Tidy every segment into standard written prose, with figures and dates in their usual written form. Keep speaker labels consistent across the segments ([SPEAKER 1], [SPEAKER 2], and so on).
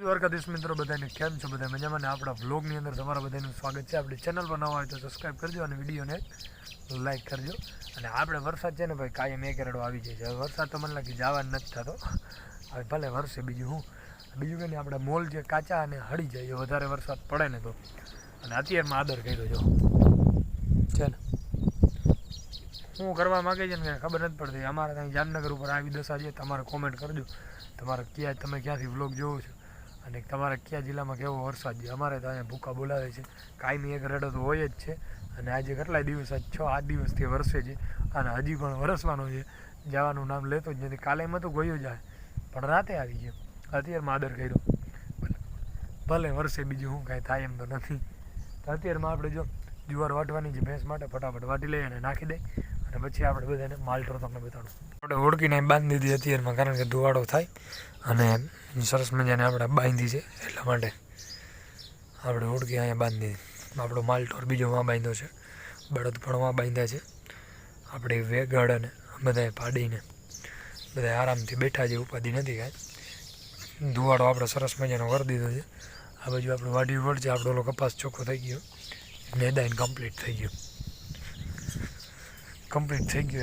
[SPEAKER 1] દ્વારકાધીશ મિત્રો બધાને કેમ છો? બધા મજામાં ને? આપણા વ્લોગની અંદર તમારા બધાનું સ્વાગત છે. આપણી ચેનલ પર નવા હોય તો સબસ્ક્રાઈબ કરજો અને વિડીયોને લાઈક કરજો. અને આપણે વરસાદ છે ને ભાઈ કાયમ એક રેડો આવી જાય છે. હવે વરસાદ તો મને લાગે જવા નથી થતો. હવે ભલે વરસે બીજું કંઈ નહીં, આપણે મોલ જે કાચા અને હળી જાય વધારે વરસાદ પડે ને તો. અને અત્યારમાં આદર કર્યો જો છે ને શું કરવા માગે છે ને ખબર નથી પડતી. અમારે ત્યાં જામનગર ઉપર આવી દશા છે. તમારે કોમેન્ટ કરજો તમે ક્યાંથી વ્લોગ જોવો છો અને તમારા કયા જિલ્લામાં કેવો વરસાદ છે. અમારે તો અહીંયા ભૂકા બોલાવે છે, કાયમી એક રેડો તો હોય જ છે. અને આજે કેટલાય દિવસ, 6-8 દિવસથી વરસે છે અને હજી પણ વરસવાનો છે. જવાનું નામ લેતો જ નથી. કાલે એમાં તો ગયો જાય પણ રાતે આવી ગયો. અત્યારમાં આદર કર્યો ભલે વરસે બીજું શું કાંઈ થાય એમ તો નથી. તો અત્યારમાં આપણે જો જુવાર વાટવાની છે ભેંસ માટે, ફટાફટ વાટી લઈએ અને નાખી દઈએ અને પછી આપણે બધાને માલટો તમને બતાડું. આપણે ઓળખીને બાંધી દીધી અત્યારમાં, કારણ કે ધુવાડો થાય અને સરસ મજાને આપણે બાંધી છે એટલા માટે આપણે ઓળખી અહીંયા બાંધી દીધી. આપણો માલટોર બીજો માં બાંધ્યો છે, બળદ પણ માં બાંધ્યા છે. આપણે વેગળ અને બધાએ પાડીને બધા આરામથી બેઠા છે, ઉપાધિ નથી કાંઈ. ધુવાડો આપણે સરસ મજાનો કરી દીધો છે. આ બાજુ આપણે વાડી વળ છે. આપણો ઓલો કપાસ ચોખ્ખો થઈ ગયો, નેદાઈને કમ્પ્લીટ થઈ ગયો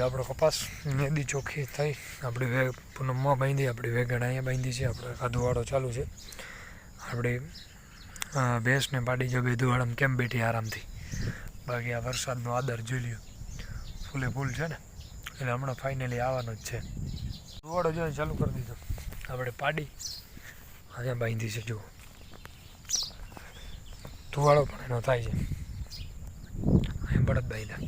[SPEAKER 1] આપણો કપાસ. નેદી ચોખ્ખી થઈ આપણી પૂનમમાં બાંધી, આપણી વેગણ અહીંયા બાંધી છે. આપણે કાધુવાળો ચાલુ છે. આપણે ભેંસને પાડી જો બે ધુવાડામાં કેમ બેઠી આરામથી. બાકી આ વરસાદનો આદર જોઈ લ્યો, ફૂલે ફૂલ છે ને એટલે હમણાં ફાઇનલી આવવાનો જ છે. ધુવાડો જોઈને ચાલુ કરી દીધો. આપણે પાડી અહીંયા બાંધી છે. જુઓ ધુવાડો પણ એનો થાય છે. અહીં બળદ બાંધ્યા.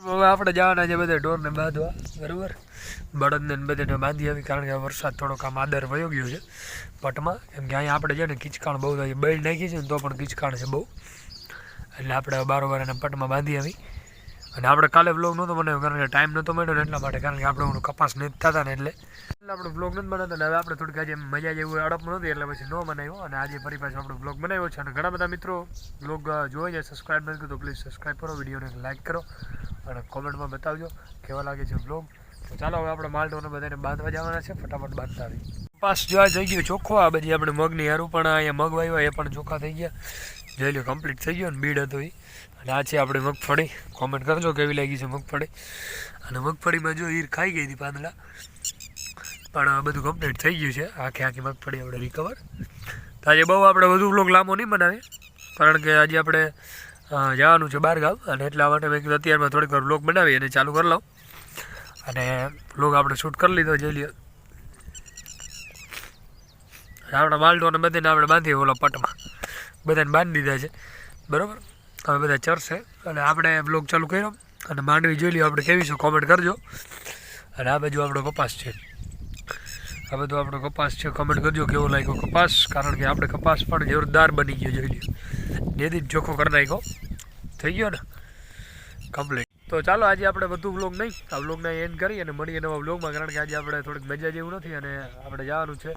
[SPEAKER 1] હવે આપણે જવાના છે બધા ઢોરને બાંધવા, બરાબર. બળદને બધાને બાંધી આવી, કારણ કે વરસાદ થોડોક આમ આદર વયો ગયો છે પટમાં. કેમ કે અહીંયા આપણે છે ને કિચકાણ બહુ થાય છે, બેલ નાખી છે ને તો પણ કિચકાણ છે બહુ. એટલે આપણે બારોબાર એને પટમાં બાંધી આવી. અને આપણે કાલે વ્લોગ નહોતો બનાવ્યો કારણ કે ટાઈમ નહોતો મળ્યો ને એટલા માટે, કારણ કે આપણે કપાસ નથી થતા ને એટલે આપણે વ્લોગ નથી બનાવતા. ને હવે આપણે થોડીક આજે મજા જેવું અડપ નહોતી એટલે પછી ન બનાવ્યો. અને આજે ફરી પાછો આપણે વ્લોગ બનાવ્યો છે. અને ઘણા બધા મિત્રો વ્લોગ જોઈ જાય, સબસ્ક્રાઈબ નથી કર્યું તો પ્લીઝ સબસ્ક્રાઈબ કરો, વિડીયોને લાઈક કરો અને કોમેન્ટમાં બતાવજો કેવા લાગે છે વ્લોગ. તો ચાલો હવે આપણે માલટોને બધાને બાંધવા જવાના છે. ફટાફટ બાંધતા આવી. કપાસ જોવા થઈ ગયો ચોખ્ખો. આ બધી આપણે મગની હારું પણ અહીંયા મગ વાવ્યા એ પણ ચોખ્ખા થઈ ગયા. જોઈ લો કમ્પ્લીટ થઈ ગયો ને બીડ હતો એ. અને આ છે આપણે મગફળી. કોમેન્ટ કરજો કેવી લાગી છે મગફળી. અને મગફળીમાં જો ઈર ખાઈ ગઈ હતી પાંદડા, પણ બધું કમ્પ્લીટ થઈ ગયું છે. આખી મગફળી આપણે રિકવર. તો આજે બહુ આપણે વધુ વ્લોગ લાંબો નહીં બનાવીએ, કારણ કે આજે આપણે જવાનું છે બહાર ગામ. અને એટલા માટે મેં કીધું અત્યારમાં થોડીક વાર વ્લોગ બનાવી અને ચાલુ કરી લઉં. અને વ્લોગ આપણે શૂટ કરી લીધો જોઈ લ્યો. આપણા માલટોને બધાને આપણે બાંધીએ ઓલા પટમાં, બધાને બાંધી દીધા છે, બરાબર. હવે બધા ચરશે અને આપણે વ્લોગ ચાલુ કર્યો. અને માંડવી જોઈ લ્યો આપણે કેવી છે કોમેન્ટ કરજો. અને આ બાજુ આપણો કપાસ છે, આ બધું આપણો કપાસ છે. કમેન્ટ કરજો કેવો લાગ્યો કપાસ, કારણ કે આપણે કપાસ પણ જોરદાર બની ગયો જોઈ લ્યો. નેદી ચોખ્ખો કરી નાખ્યો, થઈ ગયો ને કમ્પ્લીટ. તો ચાલો આજે આપણે બધું વ્લોગ નહીં, આ વ્લોગને એન્ડ કરી અને મળીએ નવા વ્લોગમાં. કારણ કે આજે આપણે થોડીક મજા જેવું નથી અને આપણે જવાનું છે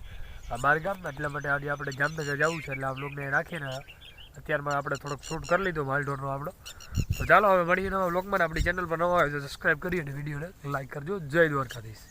[SPEAKER 1] આ બહાર ગામ. એટલા માટે આજે આપણે જામનગર જવું છે એટલે આ વ્લોગને રાખીને અત્યારમાં આપણે થોડોક શૂટ કરી લીધો માલઢોરનો આપણો. તો ચાલો હવે મળીએ નવા વ્લોગમાં. આપણી ચેનલ પર નવા હોય તો સબસ્ક્રાઈબ કરી અને વિડીયોને લાઈક કરજો. જય દ્વારકાધીશ.